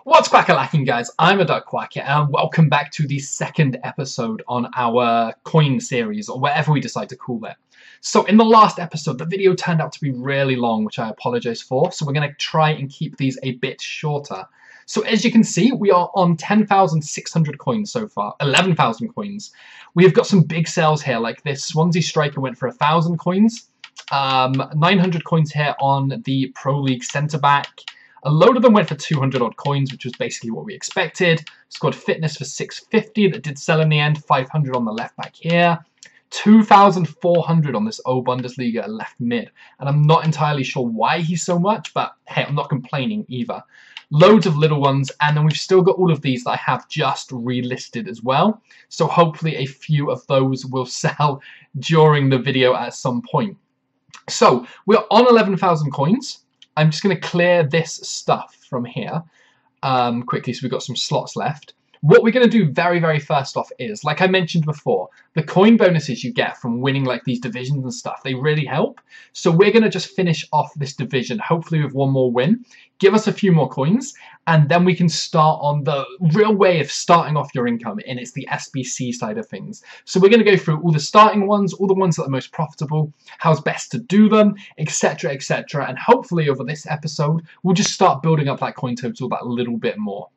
What's quack-a-lacking, guys? I'm a Duck Quack here, and welcome back to the second episode on our coin series, or whatever we decide to call it. So in the last episode, the video turned out to be really long, which I apologize for, so we're going to try and keep these a bit shorter. So as you can see, we are on 10,600 coins so far, 11,000 coins. We have got some big sales here, like this Swansea striker went for 1,000 coins, 900 coins here on the Pro League centre-back. A load of them went for 200 odd coins, which was basically what we expected. Squad fitness for 650 that did sell in the end. 500 on the left back here. 2,400 on this O Bundesliga left mid. And I'm not entirely sure why he's so much, but hey, I'm not complaining either. Loads of little ones, and then we've still got all of these that I have just relisted as well. So hopefully a few of those will sell during the video at some point. So we're on 11,000 coins. I'm just going to clear this stuff from here quickly, so we've got some slots left. What we're going to do very first off is, like I mentioned before, the coin bonuses you get from winning like these divisions and stuff, they really help. So we're going to just finish off this division, hopefully with one more win, give us a few more coins, and then we can start on the real way of starting off your income, and it's the SBC side of things. So we're going to go through all the starting ones, all the ones that are most profitable, how's best to do them, etc, etc, and hopefully over this episode, we'll just start building up that coin total that little bit more.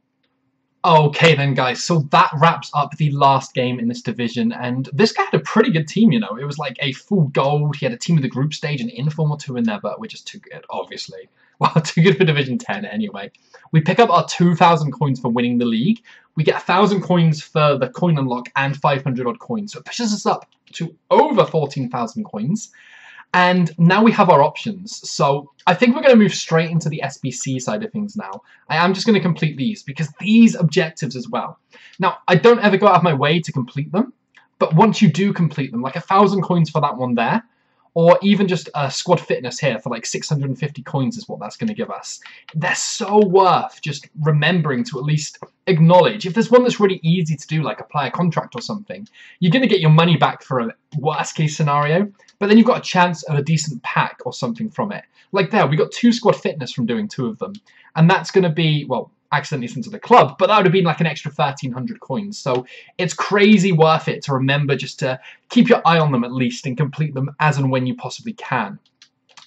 Okay then, guys, so that wraps up the last game in this division, and this guy had a pretty good team, you know. It was like a full gold, he had a team of the group stage, an inform or two in there, but we're just too good, obviously. Well, too good for Division 10 anyway. We pick up our 2,000 coins for winning the league, we get 1,000 coins for the coin unlock, and 500 odd coins, so it pushes us up to over 14,000 coins. And now we have our options, so I think we're going to move straight into the SBC side of things now. I am just going to complete these, because these objectives as well. Now, I don't ever go out of my way to complete them, but once you do complete them, like 1,000 coins for that one there, or even just a squad fitness here for like 650 coins is what that's going to give us. They're so worth just remembering to at least acknowledge. If there's one that's really easy to do, like a player contract or something, you're going to get your money back for a worst case scenario, but then you've got a chance of a decent pack or something from it. Like there, we got 2 squad fitness from doing 2 of them, and that's going to be, well, accidentally sent to the club, but that would have been like an extra 1,300 coins. So it's crazy worth it to remember just to keep your eye on them at least and complete them as and when you possibly can.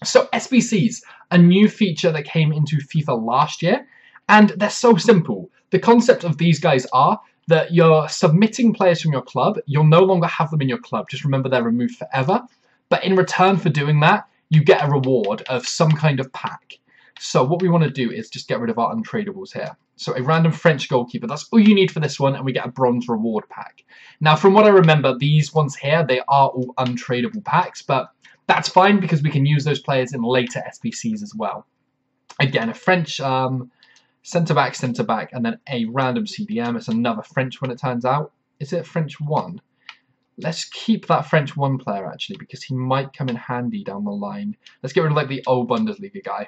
So SBCs, a new feature that came into FIFA last year, and they're so simple. The concept of these guys are that you're submitting players from your club, you'll no longer have them in your club, just remember they're removed forever, but in return for doing that, you get a reward of some kind of pack. So what we want to do is just get rid of our untradables here. So a random French goalkeeper, that's all you need for this one, and we get a bronze reward pack. Now, from what I remember, these ones here, they are all untradable packs, but that's fine because we can use those players in later SBCs as well. Again, a French centre-back, and then a random CDM. It's another French one, it turns out. Is it French 1? Let's keep that French 1 player, actually, because he might come in handy down the line. Let's get rid of, like, the old Bundesliga guy.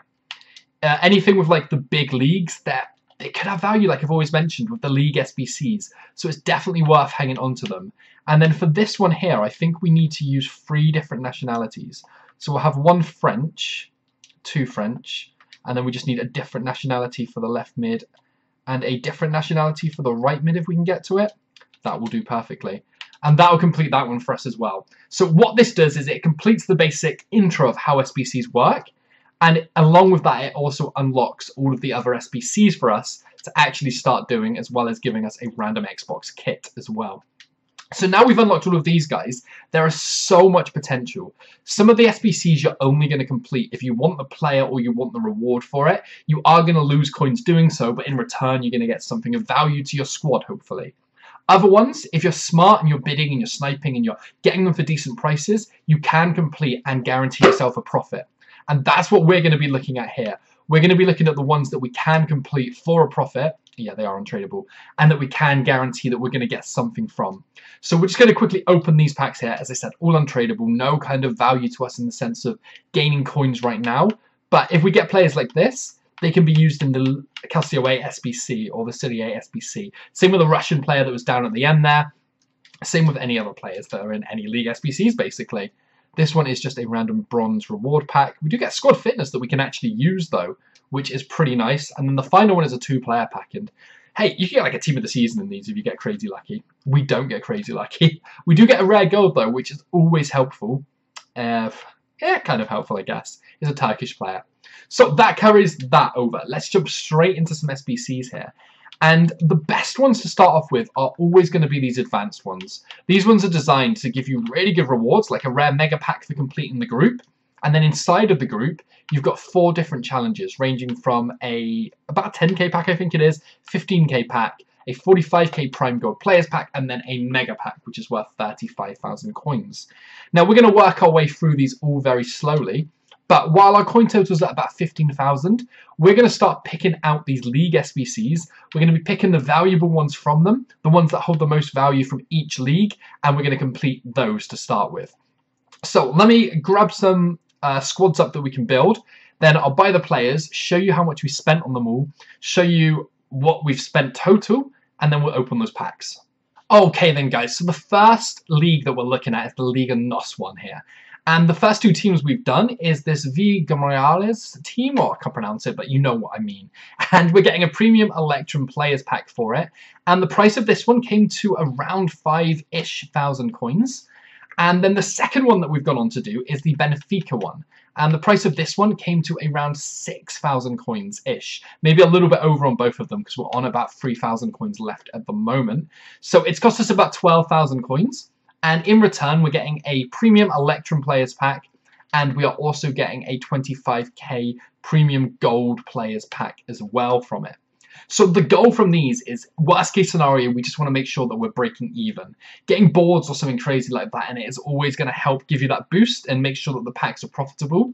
Anything with like the big leagues, that they could have value, like I've always mentioned, with the league SBCs. So it's definitely worth hanging on to them. And then for this one here, I think we need to use 3 different nationalities. So we'll have 1 French, 2 French, and then we just need a different nationality for the left mid and a different nationality for the right mid if we can get to it. That will do perfectly. And that will complete that one for us as well. So what this does is it completes the basic intro of how SBCs work. And along with that, it also unlocks all of the other SBCs for us to actually start doing, as well as giving us a random Xbox kit as well. So now we've unlocked all of these guys, there is so much potential. Some of the SBCs you're only going to complete if you want the player or you want the reward for it. You are going to lose coins doing so, but in return you're going to get something of value to your squad, hopefully. Other ones, if you're smart and you're bidding and you're sniping and you're getting them for decent prices, you can complete and guarantee yourself a profit. And that's what we're going to be looking at here. We're going to be looking at the ones that we can complete for a profit. Yeah, they are untradable. And that we can guarantee that we're going to get something from. So we're just going to quickly open these packs here. As I said, all untradable. No kind of value to us in the sense of gaining coins right now. But if we get players like this, they can be used in the Calcio A SBC or the Serie A SBC. Same with the Russian player that was down at the end there. Same with any other players that are in any league SBCs, basically. This one is just a random bronze reward pack. We do get squad fitness that we can actually use though, which is pretty nice. And then the final one is a 2-player pack. And hey, you can get like a team of the season in these if you get crazy lucky. We don't get crazy lucky. We do get a rare gold though, which is always helpful. Yeah, kind of helpful, I guess. It's a Turkish player. So that carries that over. Let's jump straight into some SBCs here. And the best ones to start off with are always going to be these advanced ones. These ones are designed to give you really good rewards, like a rare mega pack for completing the group. And then inside of the group, you've got 4 different challenges, ranging from about a 10k pack, I think it is, 15k pack, a 45k prime gold players pack, and then a mega pack, which is worth 35,000 coins. Now, we're going to work our way through these all very slowly. But while our coin total is at about 15,000, we're going to start picking out these league SBCs. We're going to be picking the valuable ones from them, the ones that hold the most value from each league, and we're going to complete those to start with. So let me grab some squads up that we can build. Then I'll buy the players, show you how much we spent on them all, show you what we've spent total, and then we'll open those packs. Okay then guys, so the first league that we're looking at is the Liga NOS one here. And the first 2 teams we've done is this V Gamorales team, or I can't pronounce it, but you know what I mean. And we're getting a premium Electrum players pack for it. And the price of this one came to around 5-ish thousand coins. And then the second one that we've gone on to do is the Benfica one. And the price of this one came to around 6,000 coins-ish. Maybe a little bit over on both of them because we're on about 3,000 coins left at the moment. So it's cost us about 12,000 coins. And in return, we're getting a premium Electrum players pack, and we are also getting a 25k premium gold players pack as well from it. So the goal from these is, worst case scenario, we just want to make sure that we're breaking even. Getting boards or something crazy like that in it is always going to help give you that boost and make sure that the packs are profitable.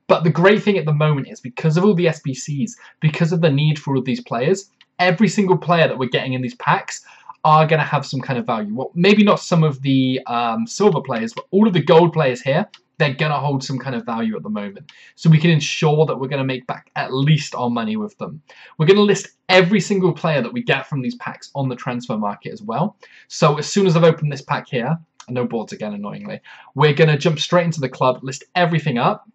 But the great thing at the moment is, because of all the SBCs, because of the need for all of these players, every single player that we're getting in these packs are going to have some kind of value. Well, maybe not some of the silver players, but all of the gold players here, they're going to hold some kind of value at the moment. So we can ensure that we're going to make back at least our money with them. We're going to list every single player that we get from these packs on the transfer market as well. So as soon as I've opened this pack here, no boards again, annoyingly, we're going to jump straight into the club, list everything up.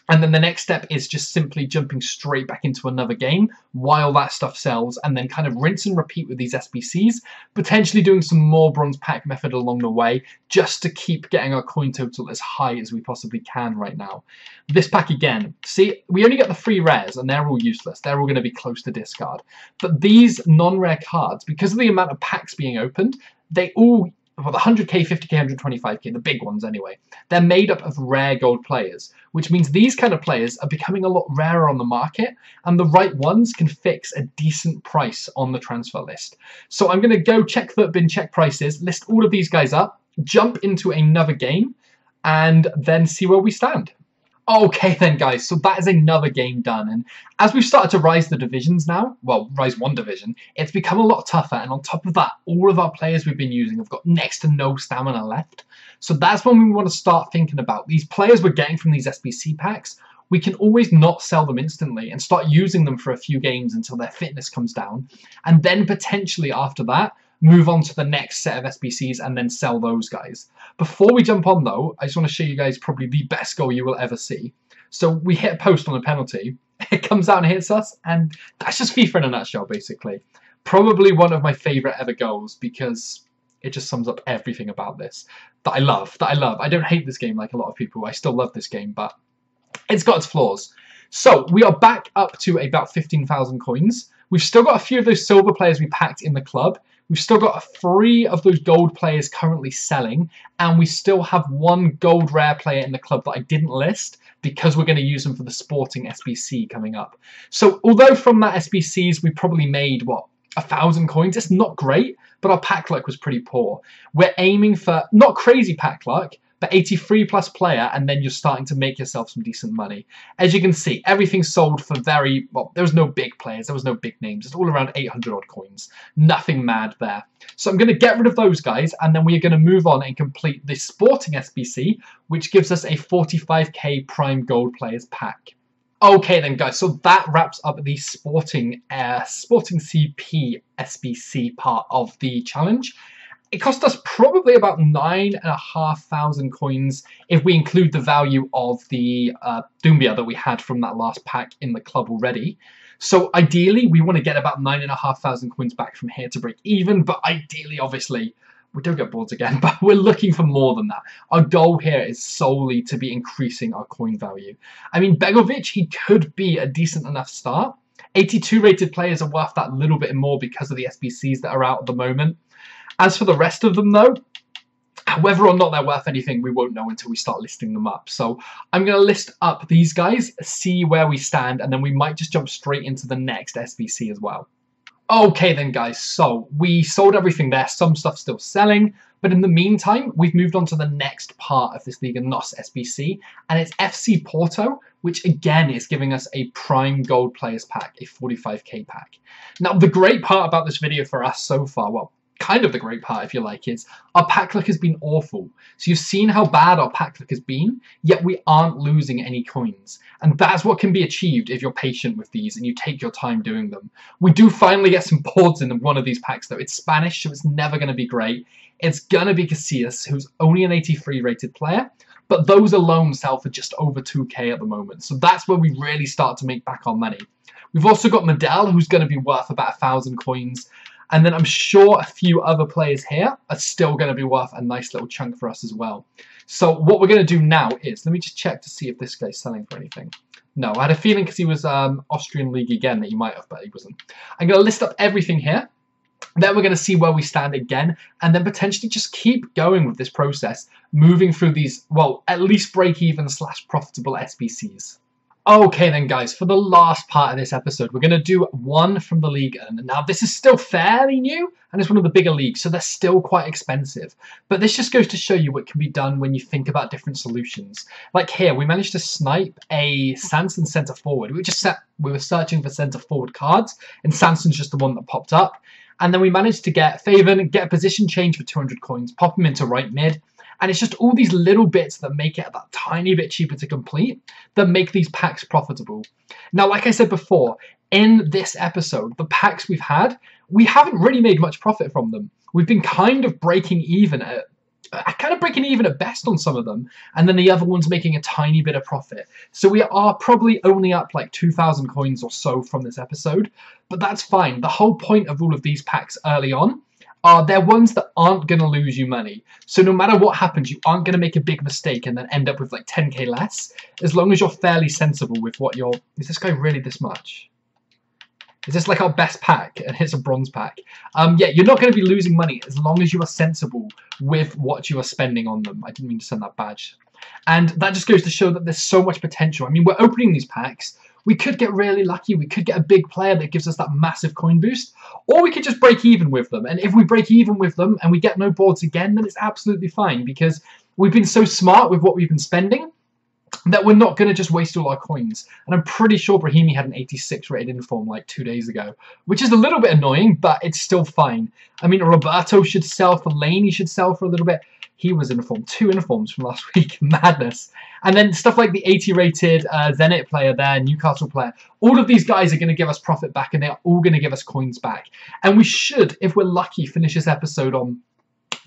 And then the next step is just simply jumping straight back into another game while that stuff sells, and then kind of rinse and repeat with these SBCs, potentially doing some more bronze pack method along the way, just to keep getting our coin total as high as we possibly can right now. This pack again, see, we only get the 3 rares, and they're all useless. They're all going to be close to discard. But these non-rare cards, because of the amount of packs being opened, they all, well, the 100k, 50k, 125k, the big ones anyway, they're made up of rare gold players, which means these kind of players are becoming a lot rarer on the market, and the right ones can fix a decent price on the transfer list. So I'm going to go check FUTBIN, check prices, list all of these guys up, jump into another game, and then see where we stand. Okay then guys, so that is another game done, and as we've started to rise the divisions now, well, rise 1 division, it's become a lot tougher, and on top of that, all of our players we've been using have got next to no stamina left. So that's when we want to start thinking about these players we're getting from these SBC packs. We can always not sell them instantly and start using them for a few games until their fitness comes down, and then potentially after that, move on to the next set of SBCs and then sell those guys. Before we jump on though, I just want to show you guys probably the best goal you will ever see. So we hit a post on a penalty, it comes out and hits us, and that's just FIFA in a nutshell basically. Probably one of my favourite ever goals because it just sums up everything about this that I love. I don't hate this game like a lot of people, I still love this game, but it's got its flaws. So we are back up to about 15,000 coins. We've still got a few of those silver players we packed in the club. We've still got 3 of those gold players currently selling, and we still have 1 gold rare player in the club that I didn't list because we're going to use them for the Sporting SBC coming up. So although from that SBCs we probably made, what, 1,000 coins, it's not great, but our pack luck was pretty poor. We're aiming for, not crazy pack luck, but 83 plus player, and then you're starting to make yourself some decent money. As you can see, everything sold for very, well, there was no big players, there was no big names, it's all around 800 odd coins. Nothing mad there. So I'm going to get rid of those guys, and then we are going to move on and complete the Sporting SBC, which gives us a 45k Prime Gold Players pack. Okay then guys, so that wraps up the Sporting CP SBC part of the challenge. it cost us probably about 9,500 coins if we include the value of the Doumbia that we had from that last pack in the club already. So ideally, we want to get about 9,500 coins back from here to break even, but ideally, obviously, we don't get boards again, but we're looking for more than that. Our goal here is solely to be increasing our coin value. I mean, Begovic, he could be a decent enough start. 82 rated players are worth that little bit more because of the SBCs that are out at the moment. As for the rest of them, though, whether or not they're worth anything, we won't know until we start listing them up. So I'm going to list up these guys, see where we stand, and then we might just jump straight into the next SBC as well. Okay then, guys, so we sold everything there. Some stuff's still selling, but in the meantime, we've moved on to the next part of this Liga NOS SBC, and it's FC Porto, which again is giving us a Prime Gold Players Pack, a 45k pack. Now, the great part about this video for us so far, well, kind of the great part, if you like, is our pack luck has been awful. So you've seen how bad our pack luck has been, yet we aren't losing any coins. And that's what can be achieved if you're patient with these and you take your time doing them. We do finally get some boards in one of these packs, though. It's Spanish, so it's never going to be great. It's going to be Casillas, who's only an 83 rated player, but those alone sell for just over 2k at the moment. So that's where we really start to make back our money. We've also got Medel, who's going to be worth about 1,000 coins. And then I'm sure a few other players here are still going to be worth a nice little chunk for us as well. So what we're going to do now is, let me just check to see if this guy's selling for anything. No, I had a feeling because he was Austrian League again that he might have, but he wasn't. I'm going to list up everything here. Then we're going to see where we stand again, and then potentially just keep going with this process, moving through these, well, at least break-even / profitable SBCs. Okay then, guys, for the last part of this episode, we're going to do one from the league. And now this is still fairly new, and it's one of the bigger leagues, so they're still quite expensive. But this just goes to show you what can be done when you think about different solutions. Like here, we managed to snipe a Sanson centre forward. We were searching for centre forward cards, and Sanson's just the one that popped up. And then we managed to get Faven, get a position change for 200 coins, pop him into right mid. And it's just all these little bits that make it that tiny bit cheaper to complete that make these packs profitable. Now, like I said before, in this episode, the packs we've had, we haven't really made much profit from them. We've been kind of breaking even at best on some of them, and then the other one's making a tiny bit of profit. So we are probably only up like 2,000 coins or so from this episode, but that's fine. The whole point of all of these packs early on are they're ones that aren't going to lose you money. So no matter what happens, you aren't going to make a big mistake and then end up with like 10k less, as long as you're fairly sensible with what you're... Is this guy really this much? Is this like our best pack and it's a bronze pack? Yeah, you're not going to be losing money as long as you are sensible with what you are spending on them. I didn't mean to send that badge. And that just goes to show that there's so much potential. I mean, we're opening these packs. We could get really lucky. We could get a big player that gives us that massive coin boost. Or we could just break even with them. And if we break even with them and we get no boards again, then it's absolutely fine. Because we've been so smart with what we've been spending that we're not going to just waste all our coins. And I'm pretty sure Brahimi had an 86 rated inform like 2 days ago, which is a little bit annoying, but it's still fine. I mean, Roberto should sell for lane. He should sell for a little bit. He was in inform, 2 informs from last week. Madness. And then stuff like the 80 rated Zenit player there, Newcastle player. All of these guys are going to give us profit back, and they're all going to give us coins back. And we should, if we're lucky, finish this episode on,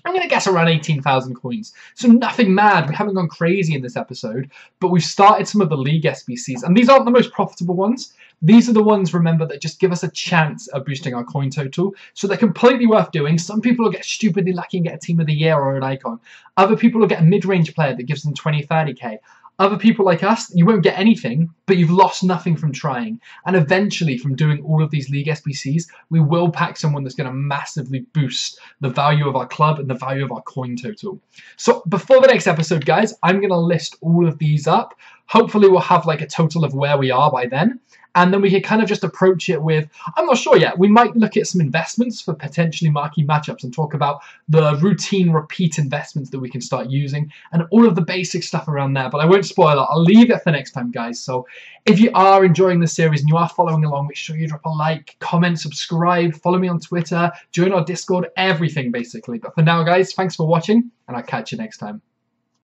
I'm going to guess, around 18,000 coins. So nothing mad. We haven't gone crazy in this episode, but we've started some of the league SBCs. And these aren't the most profitable ones. These are the ones, remember, that just give us a chance of boosting our coin total. So they're completely worth doing. Some people will get stupidly lucky and get a team of the year or an icon. Other people will get a mid-range player that gives them 20, 30k. Other people like us, you won't get anything, but you've lost nothing from trying. And eventually, from doing all of these league SBCs, we will pack someone that's going to massively boost the value of our club and the value of our coin total. So before the next episode, guys, I'm going to list all of these up. Hopefully, we'll have like a total of where we are by then. And then we can kind of just approach it with, I'm not sure yet, we might look at some investments for potentially marquee matchups and talk about the routine repeat investments that we can start using and all of the basic stuff around there. But I won't spoil it. I'll leave it for next time, guys. So if you are enjoying the series and you are following along, make sure you drop a like, comment, subscribe, follow me on Twitter, join our Discord, everything basically. But for now, guys, thanks for watching, and I'll catch you next time.